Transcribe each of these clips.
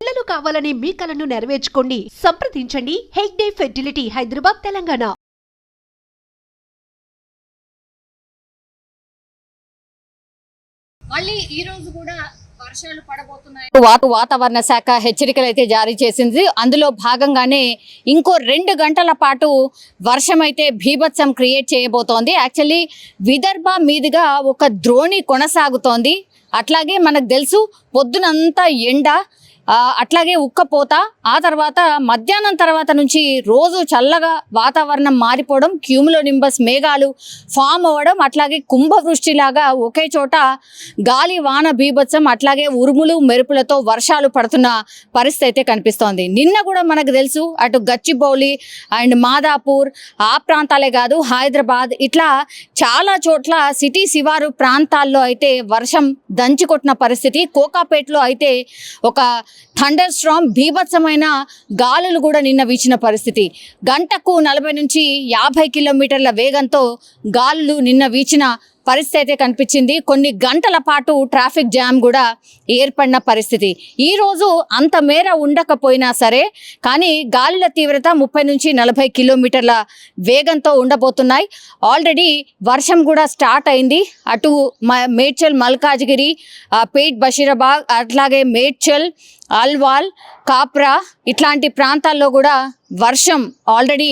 పిల్లలు కావాలనే మీ కలను నెరవేర్చుకోండి. సంప్రదించండి హెగ్డే ఫెర్టిలిటీ, హైదరాబాద్, తెలంగాణ. మళ్ళీ ఈ రోజు కూడా వర్షాలు పడబోతున్నాయి. వాతావరణ శాఖ హెచ్చరికలు అయితే జారీ చేసింది. అందులో భాగంగానే ఇంకో 2 గంటల పాటు వర్షం అయితే బీభత్సం క్రియేట్ చేయబోతోంది. యాక్చువల్లీ విదర్భ మీదుగా ఒక ద్రోణి కొనసాగుతోంది. అట్లాగే మనకు తెలుసు పొద్దునంతా ఎండ, అట్లాగే ఉక్కపోత, ఆ తర్వాత మధ్యాహ్నం తర్వాత నుంచి రోజు చల్లగా వాతావరణం మారిపోవడం, క్యూములోనింబస్ మేఘాలు ఫామ్ అవ్వడం, అట్లాగే కుంభవృష్టిలాగా ఒకే చోట గాలి వాన బీభత్సం, అట్లాగే ఉరుములు మెరుపులతో వర్షాలు పడుతున్న పరిస్థితి అయితే కనిపిస్తోంది. నిన్న కూడా మనకు తెలుసు అటు గచ్చిబౌలి అండ్ మాదాపూర్ ఆ ప్రాంతాలే కాదు, హైదరాబాద్ ఇట్లా చాలా చోట్ల సిటీ శివారు ప్రాంతాల్లో అయితే వర్షం దంచికొట్టిన పరిస్థితి. కోకాపేటలో అయితే ఒక థండర్ స్ట్రామ్ బీభత్సమైన గాలులు కూడా నిన్న వీచిన పరిస్థితి. గంటకు 40 నుంచి 50 కిలోమీటర్ల వేగంతో గాలులు నిన్న వీచిన పరిస్థితి అయితే కనిపించింది. కొన్ని గంటల పాటు ట్రాఫిక్ జామ్ కూడా ఏర్పడిన పరిస్థితి. ఈరోజు అంత మేర ఉండకపోయినా సరే కానీ గాలుల తీవ్రత 30 నుంచి 40 కిలోమీటర్ల వేగంతో ఉండబోతున్నాయి. ఆల్రెడీ వర్షం కూడా స్టార్ట్ అయింది. అటు మేడ్చల్, మల్కాజ్గిరి, పేట్, బషీరాబాద్, అట్లాగే మేడ్చల్, అల్వాల్, కాప్రా ఇట్లాంటి ప్రాంతాల్లో కూడా వర్షం ఆల్రెడీ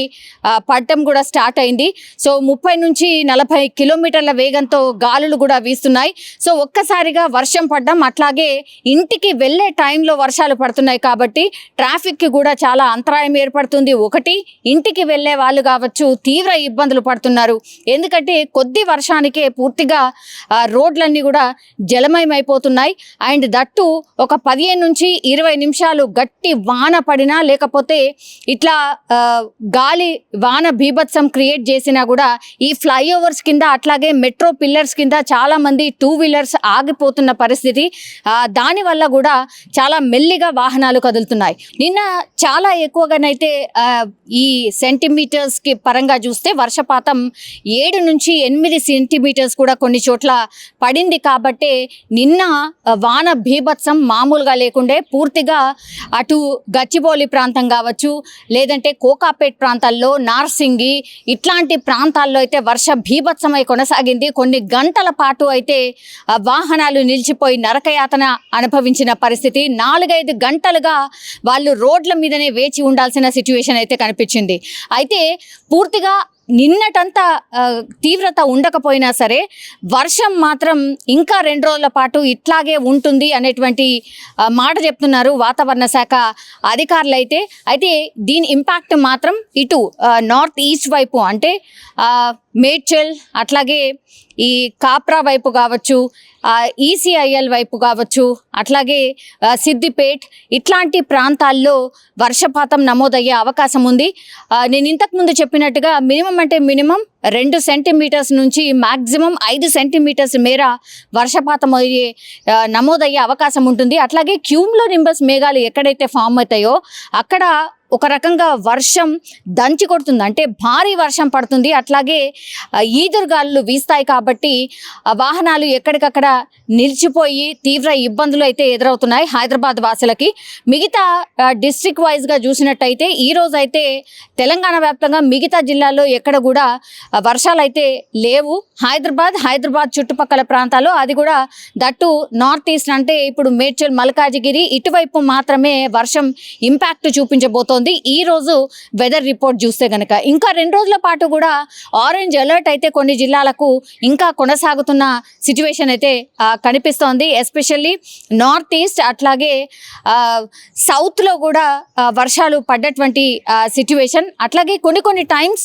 పడటం కూడా స్టార్ట్ అయింది. సో 30 నుంచి 40 కిలోమీటర్ల వేగంతో గాలులు కూడా వీస్తున్నాయి. సో ఒక్కసారిగా వర్షం పడడం, అట్లాగే ఇంటికి వెళ్ళే టైంలో వర్షాలు పడుతున్నాయి కాబట్టి ట్రాఫిక్కి కూడా చాలా అంతరాయం ఏర్పడుతుంది. ఒకటి, ఇంటికి వెళ్ళే వాళ్ళు కావచ్చు తీవ్ర ఇబ్బందులు పడుతున్నారు. ఎందుకంటే కొద్ది వర్షానికే పూర్తిగా రోడ్లన్నీ కూడా జలమయం అయిపోతున్నాయి. అండ్ దట్టు ఒక 15 నుంచి 20 నిమిషాలు గట్టి వాన పడినా, లేకపోతే ఇట్లా గాలి వాన బీభత్సం క్రియేట్ చేసినా కూడా ఈ ఫ్లైఓవర్స్ కింద, అట్లాగే మెట్రో పిల్లర్స్ కింద చాలా మంది 2 వీలర్స్ ఆగిపోతున్న పరిస్థితి. దానివల్ల కూడా చాలా మెల్లిగా వాహనాలు కదులుతున్నాయి. నిన్న చాలా ఎక్కువగానైతే ఈ సెంటీమీటర్స్కి పరంగా చూస్తే వర్షపాతం 7 నుంచి 8 సెంటీమీటర్స్ కూడా కొన్ని చోట్ల పడింది. కాబట్టే నిన్న వాన బీభత్సం మామూలుగా లేకుండే. పూర్తిగా అటు గచ్చిబౌలి ప్రాంతం కావచ్చు, లేదంటే కోకాపేట్ ప్రాంతాల్లో, నార్సింగి ఇట్లాంటి ప్రాంతాల్లో అయితే వర్ష బీభత్సమై కొనసాగింది. కొన్ని గంటల పాటు అయితే వాహనాలు నిలిచిపోయి నరకయాతన అనుభవించిన పరిస్థితి. 4-5 గంటలుగా వాళ్ళు రోడ్ల మీదనే వేచి ఉండాల్సిన సిచ్యువేషన్ అయితే కనిపించింది. అయితే పూర్తిగా నిన్నటంతా తీవ్రత ఉండకపోయినా సరే వర్షం మాత్రం ఇంకా 2 రోజుల పాటు ఇట్లాగే ఉంటుంది అనేటువంటి మాట చెప్తున్నారు వాతావరణ శాఖ అధికారులు. అయితే దీని ఇంపాక్ట్ మాత్రం ఇటు నార్త్ ఈస్ట్ వైపు, అంటే మేడ్చల్, అట్లాగే ఈ కాప్రా వైపు కావచ్చు, ఈసీఐఎల్ వైపు కావచ్చు, అట్లాగే సిద్దిపేట్ ఇట్లాంటి ప్రాంతాల్లో వర్షపాతం నమోదయ్యే అవకాశం ఉంది. నేను ఇంతకుముందు చెప్పినట్టుగా మినిమం 2 సెంటీమీటర్స్ నుంచి మ్యాక్సిమం 5 సెంటీమీటర్స్ మేర వర్షపాతం నమోదయ్యే అవకాశం ఉంటుంది. అట్లాగే క్యూములోనింబస్ మేఘాలు ఎక్కడైతే ఫామ్ అవుతాయో అక్కడ ఒక రకంగా వర్షం దంచి కొడుతుంది, అంటే భారీ వర్షం పడుతుంది. అట్లాగే ఈదురుగాలులు వీస్తాయి కాబట్టి వాహనాలు ఎక్కడికక్కడ నిలిచిపోయి తీవ్ర ఇబ్బందులు అయితే ఎదురవుతున్నాయి హైదరాబాద్ వాసులకి. మిగతా డిస్ట్రిక్ట్ వైజ్గా చూసినట్టయితే ఈరోజు అయితే తెలంగాణ వ్యాప్తంగా మిగతా జిల్లాల్లో ఎక్కడ కూడా వర్షాలు అయితే లేవు. హైదరాబాద్ చుట్టుపక్కల ప్రాంతాల్లో, అది కూడా దట్టు నార్త్ ఈస్ట్, అంటే ఇప్పుడు మేడ్చల్, మల్కాజిగిరి ఇటువైపు మాత్రమే వర్షం ఇంపాక్ట్ చూపించబోతోంది. ఈ రోజు వెదర్ రిపోర్ట్ చూస్తే గనక ఇంకా 2 రోజుల పాటు కూడా ఆరెంజ్ అలర్ట్ అయితే కొన్ని జిల్లాలకు ఇంకా కొనసాగుతున్న సిచ్యువేషన్ అయితే కనిపిస్తోంది. ఎస్పెషల్లీ నార్త్ ఈస్ట్, అట్లాగే సౌత్లో కూడా వర్షాలు పడ్డటువంటి సిచ్యువేషన్. అట్లాగే కొన్ని టైమ్స్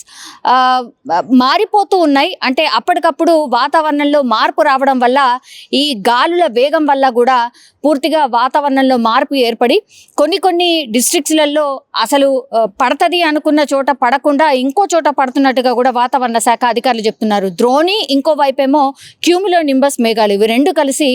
మారిపోతూ ఉన్నాయి, అంటే అప్పటికప్పుడు వాతావరణంలో మార్పు రావడం వల్ల, ఈ గాలుల వేగం వల్ల కూడా పూర్తిగా వాతావరణంలో మార్పు ఏర్పడి కొన్ని డిస్ట్రిక్ట్స్లలో అసలు పడతది అనుకున్న చోట పడకుండా ఇంకో చోట పడుతున్నట్టుగా కూడా వాతావరణ శాఖ అధికారులు చెప్తున్నారు. ద్రోణి, ఇంకో వైపేమో క్యూములోనింబస్ మేఘాలు, ఇవి 2 కలిసి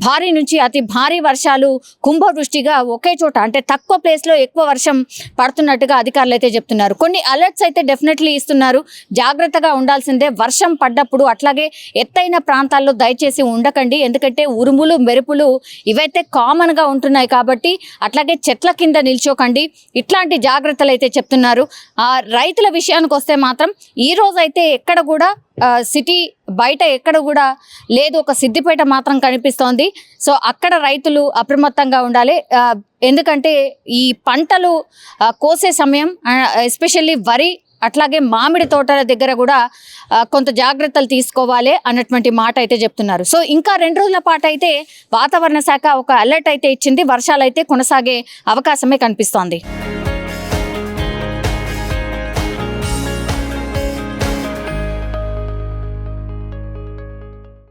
భారీ నుంచి అతి భారీ వర్షాలు కుంభవృష్టిగా ఒకే చోట, అంటే తక్కువ ప్లేస్లో ఎక్కువ వర్షం పడుతున్నట్టుగా అధికారులు అయితే చెప్తున్నారు. కొన్ని అలర్ట్స్ అయితే డెఫినెట్లీ ఇస్తున్నారు, జాగ్రత్తగా ఉండాల్సిందే వర్షం పడ్డప్పుడు. అట్లాగే ఎత్తైన ప్రాంతాల్లో దయచేసి ఉండకండి, ఎందుకంటే ఉరుములు మెరుపులు ఇవైతే అయితే కామన్గా ఉంటున్నాయి కాబట్టి అట్లాగే చెట్ల కింద నిల్చోకండి, ఇట్లాంటి జాగ్రత్తలు అయితే చెప్తున్నారు. రైతుల విషయానికి వస్తే మాత్రం ఈ రోజు అయితే ఎక్కడ కూడా సిటీ బయట ఎక్కడ కూడా లేదు, ఒక సిద్దిపేట మాత్రం కనిపిస్తోంది. సో అక్కడ రైతులు అప్రమత్తంగా ఉండాలి. ఎందుకంటే ఈ పంటలు కోసే సమయం, ఎస్పెషల్లీ వరి అట్లాగే మామిడి తోటల దగ్గర కూడా కొంత జాగ్రత్తలు తీసుకోవాలి అన్నటువంటి మాట అయితే చెప్తున్నారు. సో ఇంకా 2 రోజుల పాటు అయితే వాతావరణ శాఖ ఒక అలర్ట్ అయితే ఇచ్చింది. వర్షాలు అయితే కొనసాగే అవకాశమే కనిపిస్తోంది.